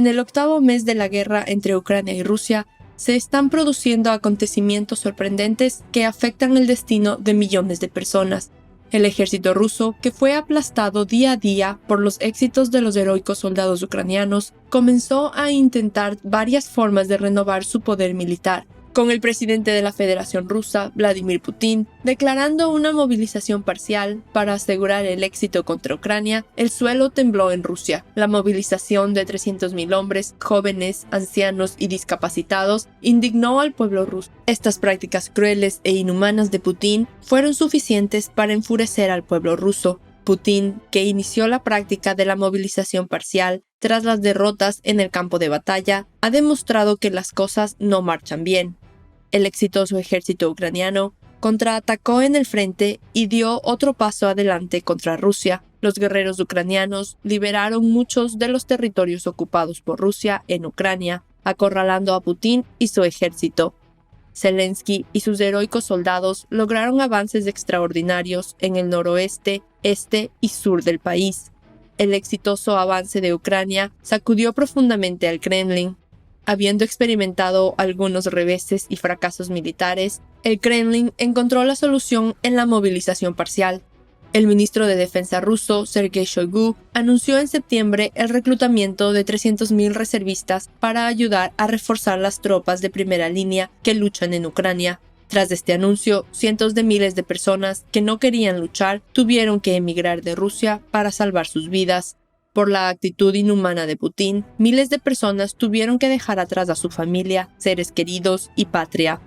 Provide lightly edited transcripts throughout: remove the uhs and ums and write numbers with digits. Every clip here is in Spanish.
En el octavo mes de la guerra entre Ucrania y Rusia, se están produciendo acontecimientos sorprendentes que afectan el destino de millones de personas. El ejército ruso, que fue aplastado día a día por los éxitos de los heroicos soldados ucranianos, comenzó a intentar varias formas de renovar su poder militar, con el presidente de la Federación Rusa, Vladimir Putin, declarando una movilización parcial para asegurar el éxito contra Ucrania. El suelo tembló en Rusia. La movilización de 300.000 hombres, jóvenes, ancianos y discapacitados indignó al pueblo ruso. Estas prácticas crueles e inhumanas de Putin fueron suficientes para enfurecer al pueblo ruso. Putin, que inició la práctica de la movilización parcial tras las derrotas en el campo de batalla, ha demostrado que las cosas no marchan bien. El exitoso ejército ucraniano contraatacó en el frente y dio otro paso adelante contra Rusia. Los guerreros ucranianos liberaron muchos de los territorios ocupados por Rusia en Ucrania, acorralando a Putin y su ejército. Zelensky y sus heroicos soldados lograron avances extraordinarios en el noroeste, este y sur del país. El exitoso avance de Ucrania sacudió profundamente al Kremlin. Habiendo experimentado algunos reveses y fracasos militares, el Kremlin encontró la solución en la movilización parcial. El ministro de Defensa ruso, Sergei Shoigu, anunció en septiembre el reclutamiento de 300.000 reservistas para ayudar a reforzar las tropas de primera línea que luchan en Ucrania. Tras este anuncio, cientos de miles de personas que no querían luchar tuvieron que emigrar de Rusia para salvar sus vidas. Por la actitud inhumana de Putin, miles de personas tuvieron que dejar atrás a su familia, seres queridos y patria.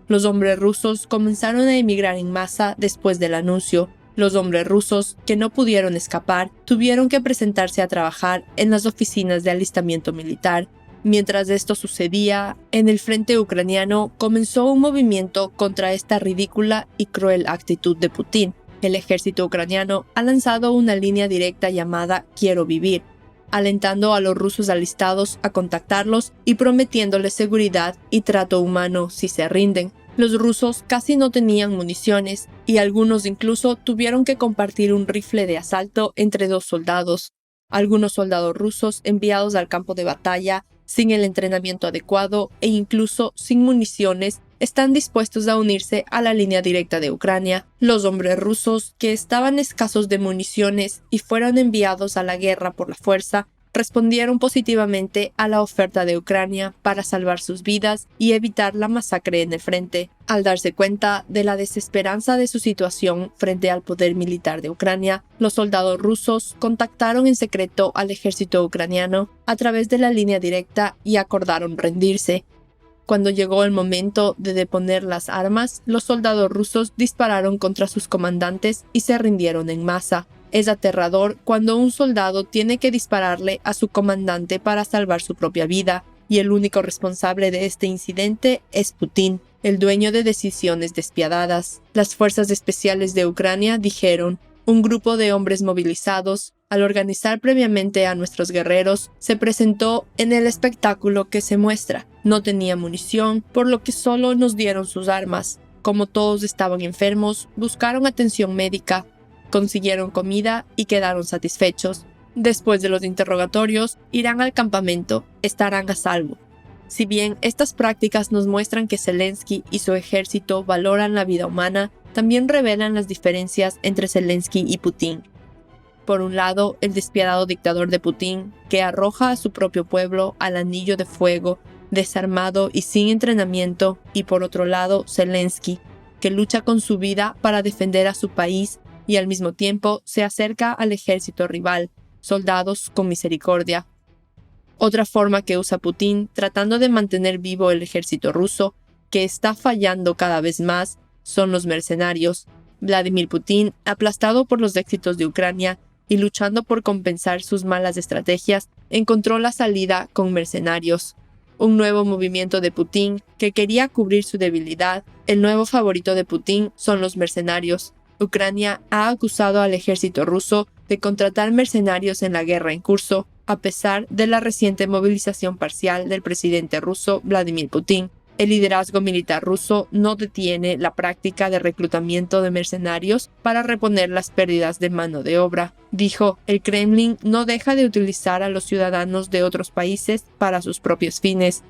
Los hombres rusos comenzaron a emigrar en masa después del anuncio. Los hombres rusos que no pudieron escapar tuvieron que presentarse a trabajar en las oficinas de alistamiento militar. Mientras esto sucedía, en el frente ucraniano comenzó un movimiento contra esta ridícula y cruel actitud de Putin. El ejército ucraniano ha lanzado una línea directa llamada Quiero Vivir, alentando a los rusos alistados a contactarlos y prometiéndoles seguridad y trato humano si se rinden. Los rusos casi no tenían municiones y algunos incluso tuvieron que compartir un rifle de asalto entre dos soldados. Algunos soldados rusos enviados al campo de batalla sin el entrenamiento adecuado e incluso sin municiones están dispuestos a unirse a la línea directa de Ucrania. Los hombres rusos que estaban escasos de municiones y fueron enviados a la guerra por la fuerza respondieron positivamente a la oferta de Ucrania para salvar sus vidas y evitar la masacre en el frente. Al darse cuenta de la desesperanza de su situación frente al poder militar de Ucrania, los soldados rusos contactaron en secreto al ejército ucraniano a través de la línea directa y acordaron rendirse. Cuando llegó el momento de deponer las armas, los soldados rusos dispararon contra sus comandantes y se rindieron en masa. Es aterrador cuando un soldado tiene que dispararle a su comandante para salvar su propia vida, y el único responsable de este incidente es Putin, el dueño de decisiones despiadadas. Las fuerzas especiales de Ucrania dijeron: un grupo de hombres movilizados, al organizar previamente a nuestros guerreros, se presentó en el espectáculo que se muestra. No tenía munición, por lo que solo nos dieron sus armas. Como todos estaban enfermos, buscaron atención médica, consiguieron comida y quedaron satisfechos. Después de los interrogatorios, irán al campamento, estarán a salvo. Si bien estas prácticas nos muestran que Zelensky y su ejército valoran la vida humana, también revelan las diferencias entre Zelensky y Putin. Por un lado, el despiadado dictador de Putin, que arroja a su propio pueblo al anillo de fuego, desarmado y sin entrenamiento, y por otro lado, Zelensky, que lucha con su vida para defender a su país y al mismo tiempo se acerca al ejército rival, soldados con misericordia. Otra forma que usa Putin tratando de mantener vivo el ejército ruso, que está fallando cada vez más, son los mercenarios. Vladimir Putin, aplastado por los éxitos de Ucrania y luchando por compensar sus malas estrategias, encontró la salida con mercenarios. Un nuevo movimiento de Putin que quería cubrir su debilidad. El nuevo favorito de Putin son los mercenarios. Ucrania ha acusado al ejército ruso de contratar mercenarios en la guerra en curso, a pesar de la reciente movilización parcial del presidente ruso Vladimir Putin. El liderazgo militar ruso no detiene la práctica de reclutamiento de mercenarios para reponer las pérdidas de mano de obra. Dijo, el Kremlin no deja de utilizar a los ciudadanos de otros países para sus propios fines.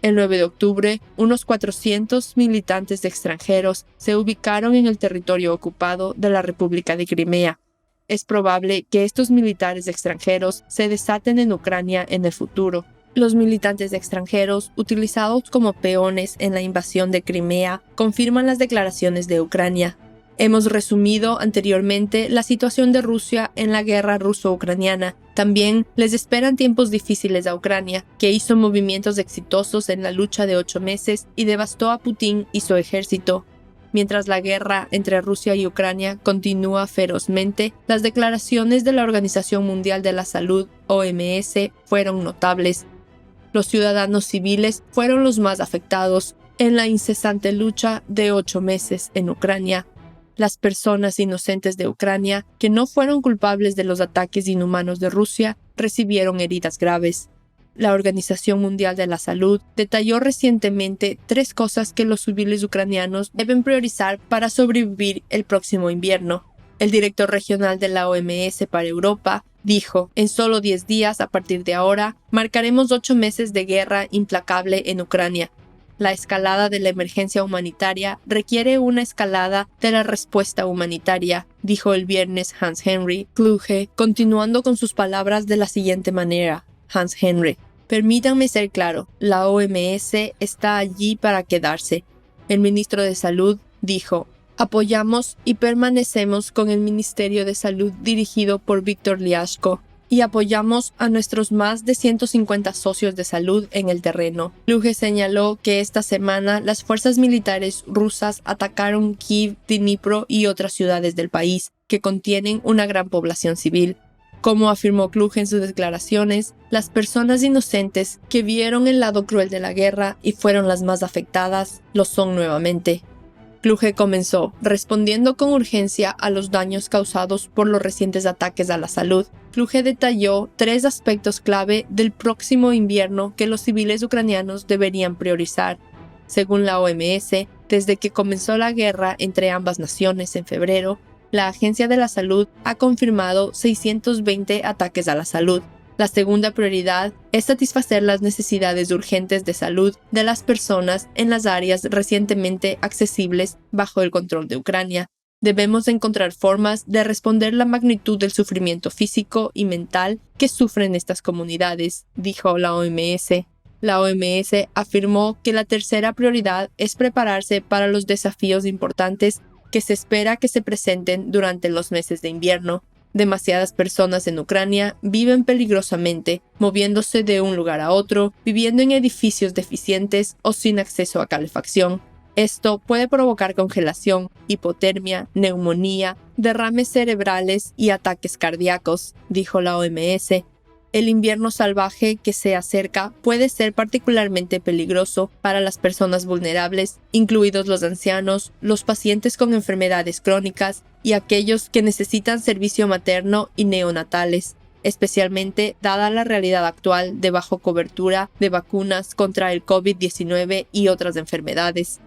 El 9 de octubre, unos 400 militantes extranjeros se ubicaron en el territorio ocupado de la República de Crimea. Es probable que estos militares extranjeros se desaten en Ucrania en el futuro. Los militantes extranjeros, utilizados como peones en la invasión de Crimea, confirman las declaraciones de Ucrania. Hemos resumido anteriormente la situación de Rusia en la guerra ruso-ucraniana. También les esperan tiempos difíciles a Ucrania, que hizo movimientos exitosos en la lucha de 8 meses y devastó a Putin y su ejército. Mientras la guerra entre Rusia y Ucrania continúa ferozmente, las declaraciones de la Organización Mundial de la Salud, OMS, fueron notables. Los ciudadanos civiles fueron los más afectados en la incesante lucha de 8 meses en Ucrania. Las personas inocentes de Ucrania, que no fueron culpables de los ataques inhumanos de Rusia, recibieron heridas graves. La Organización Mundial de la Salud detalló recientemente 3 cosas que los civiles ucranianos deben priorizar para sobrevivir el próximo invierno. El director regional de la OMS para Europa dijo, en solo 10 días a partir de ahora, marcaremos 8 meses de guerra implacable en Ucrania. La escalada de la emergencia humanitaria requiere una escalada de la respuesta humanitaria, dijo el viernes Hans-Henry Kluge, continuando con sus palabras de la siguiente manera. Hans-Henry: permítanme ser claro, la OMS está allí para quedarse. El ministro de Salud dijo, apoyamos y permanecemos con el Ministerio de Salud dirigido por Víctor Liashko y apoyamos a nuestros más de 150 socios de salud en el terreno. Kluge señaló que esta semana las fuerzas militares rusas atacaron Kiev, Dnipro y otras ciudades del país, que contienen una gran población civil. Como afirmó Kluge en sus declaraciones, las personas inocentes que vieron el lado cruel de la guerra y fueron las más afectadas, lo son nuevamente. Kluge comenzó respondiendo con urgencia a los daños causados por los recientes ataques a la salud. Kluge detalló 3 aspectos clave del próximo invierno que los civiles ucranianos deberían priorizar. Según la OMS, desde que comenzó la guerra entre ambas naciones en febrero, la Agencia de la Salud ha confirmado 620 ataques a la salud. La segunda prioridad es satisfacer las necesidades urgentes de salud de las personas en las áreas recientemente accesibles bajo el control de Ucrania. Debemos encontrar formas de responder la magnitud del sufrimiento físico y mental que sufren estas comunidades, dijo la OMS. La OMS afirmó que la tercera prioridad es prepararse para los desafíos importantes que se espera que se presenten durante los meses de invierno. Demasiadas personas en Ucrania viven peligrosamente, moviéndose de un lugar a otro, viviendo en edificios deficientes o sin acceso a calefacción. Esto puede provocar congelación, hipotermia, neumonía, derrames cerebrales y ataques cardíacos, dijo la OMS. El invierno salvaje que se acerca puede ser particularmente peligroso para las personas vulnerables, incluidos los ancianos, los pacientes con enfermedades crónicas y aquellos que necesitan servicio materno y neonatales, especialmente dada la realidad actual de bajo cobertura de vacunas contra el COVID-19 y otras enfermedades.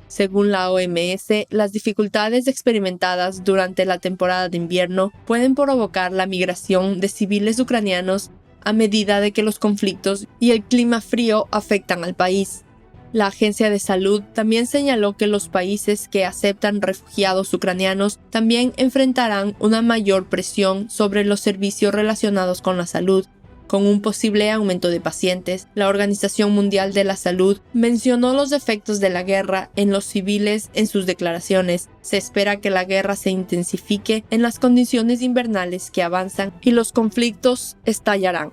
Según la OMS, las dificultades experimentadas durante la temporada de invierno pueden provocar la migración de civiles ucranianos a medida de que los conflictos y el clima frío afectan al país. La Agencia de Salud también señaló que los países que aceptan refugiados ucranianos también enfrentarán una mayor presión sobre los servicios relacionados con la salud. Con un posible aumento de pacientes, la Organización Mundial de la Salud mencionó los efectos de la guerra en los civiles en sus declaraciones. Se espera que la guerra se intensifique en las condiciones invernales que avanzan y los conflictos estallarán.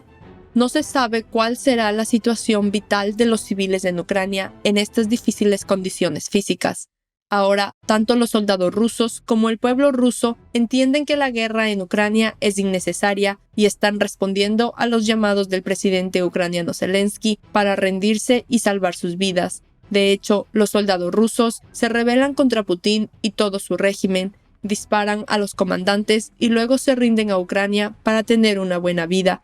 No se sabe cuál será la situación vital de los civiles en Ucrania en estas difíciles condiciones físicas. Ahora, tanto los soldados rusos como el pueblo ruso entienden que la guerra en Ucrania es innecesaria y están respondiendo a los llamados del presidente ucraniano Zelensky para rendirse y salvar sus vidas. De hecho, los soldados rusos se rebelan contra Putin y todo su régimen, disparan a los comandantes y luego se rinden a Ucrania para tener una buena vida.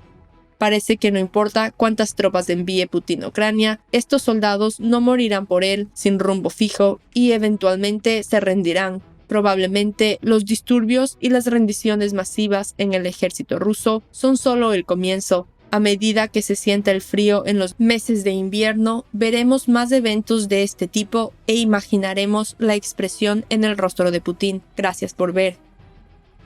Parece que no importa cuántas tropas envíe Putin a Ucrania, estos soldados no morirán por él sin rumbo fijo y eventualmente se rendirán. Probablemente los disturbios y las rendiciones masivas en el ejército ruso son solo el comienzo. A medida que se sienta el frío en los meses de invierno, veremos más eventos de este tipo e imaginaremos la expresión en el rostro de Putin. Gracias por ver.